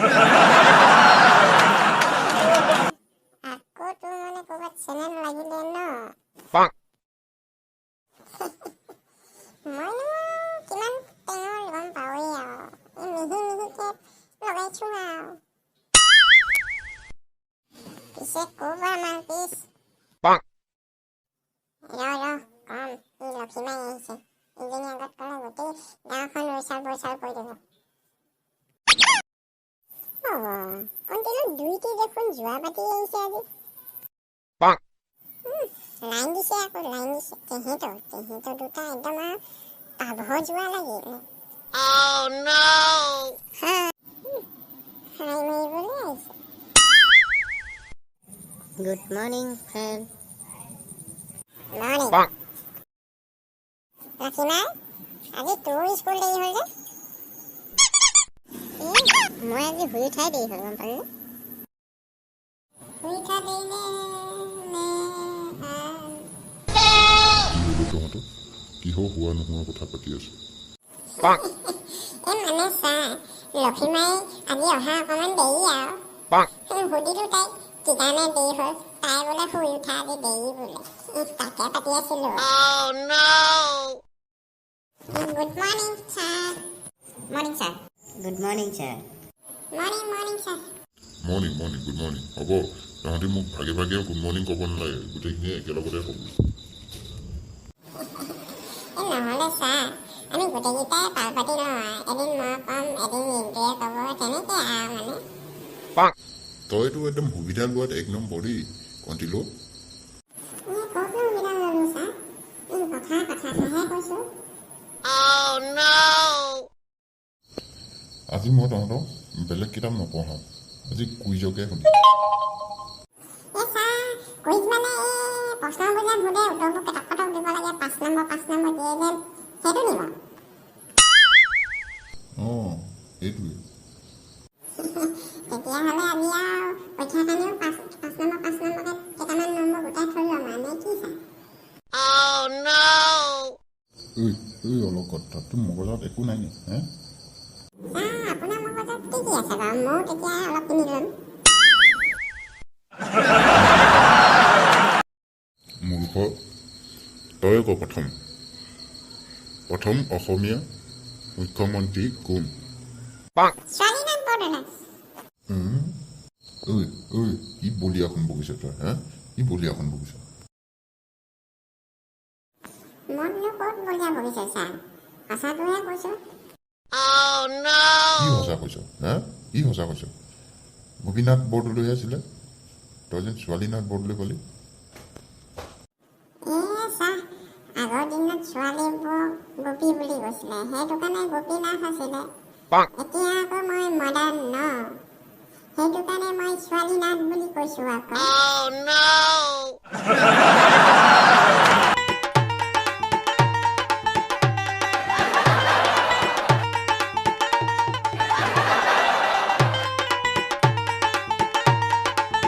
Aku tuh মানে ক'ৰবাত channel লাগিলে ন মইনো কিমান টেঙৰ গম পাওঁৱেই আৰু এই মিহি মিহিকে লগাইছো আৰু পিছে ক'বা মালপিছ কম ই লক্ষীমাই আহিছে ইজনী আগত ক'লে গোটেই গাঁওখন ৰৈচাল বৈচাল কৰি দিব কণ্টিনিউ দুইটি দেখোন যোৱা পাতি আহিছে আজি লাইন দিছে আকৌ লাইন দিছে তেহেঁতৰ দুটা একদম আৰু পাভ যোৱা লাগিল হাই মাৰিবলৈ আহিছে good morning friend morning Lakhimai আজি তোৰ স্কুল দেৰি হ'ল যে মই আজি শুই উঠাই দেৰি হ'ল গম পালি শুই উঠা দেৰি তহঁতে কিহৰ হোৱা নোহোৱা কথা পাতি আছো মানে চা লক্ষীমাই আজি অহা অকণমান দেৰি আৰু সুধিলো তাইক কি কাৰণে দেৰি হ'ল তাই বোলে শুই উঠা আজি দেৰি বোলে তাকে পাতি আছিলো good morning sir morning sir good morning sir morning sir morning good morning হ'ব তহঁতি মোক ভাগে ভাগে গুড মৰ্ণিং ক'ব নালাগে গোটেইখিনিয়ে একেলগতে ক'ব নহ'লে ছাৰ আমি গোটেইকেইটাই পাল পাতি লওঁ এদিন মই ক'ম এদিন ইন্দ্ৰিয়ে ক'ব তেনেকৈ আৰু মানে তইতো একদম সুবিধা লোৱাত এক নম্বৰ দেই কণ্টিলো আজি মই তহঁতক বেলেগ কিতাপ নপঢ়াওঁ আজি কুইজকে শুনি অঁ সেইটোৱে তেতিয়াহ'লে আমি আৰু পৰীক্ষাৰ কাৰণেও 5 নম্বৰকে কেইটামান নম্বৰ গোটাই থৈ ল'ম মানে কি ছাৰ ঐ অলকত তোৰ মগজত একো নাই নে হে আপোনাৰ মগজত কি আছে বাৰু ময়ো তেতিয়া অলপ কিনি ল'ম মূৰ্খ তই ক প্ৰথম অসমীয়া মুখ্যমন্ত্ৰী কোন স্বাধীনাথ বৰদলৈ ঐ কি বলিয়াখন বকিছ তই হা কি বলিয়াখন বকিছ মইনো ক'ত বলিয়া বহিছে ছাৰ সঁচাটোহে কৈছোঁ কি সঁচা কৈছ হা কি সঁচা কৈছ গোপীনাথ বৰদলৈ আছিলে তই যেন ছোৱালীনাথ বৰদলৈ ক'লি ছাৰ আগৰ দিনত ছোৱালীবোৰ গোপী বুলি কৈছিলে সেইটো কাৰণে গোপীনাথ আছিলে এতিয়া আকৌ মই মডাৰ্ণ ন সেইটো কাৰণে মই ছোৱালীনাথ বুলি কৈছোঁ আকৌ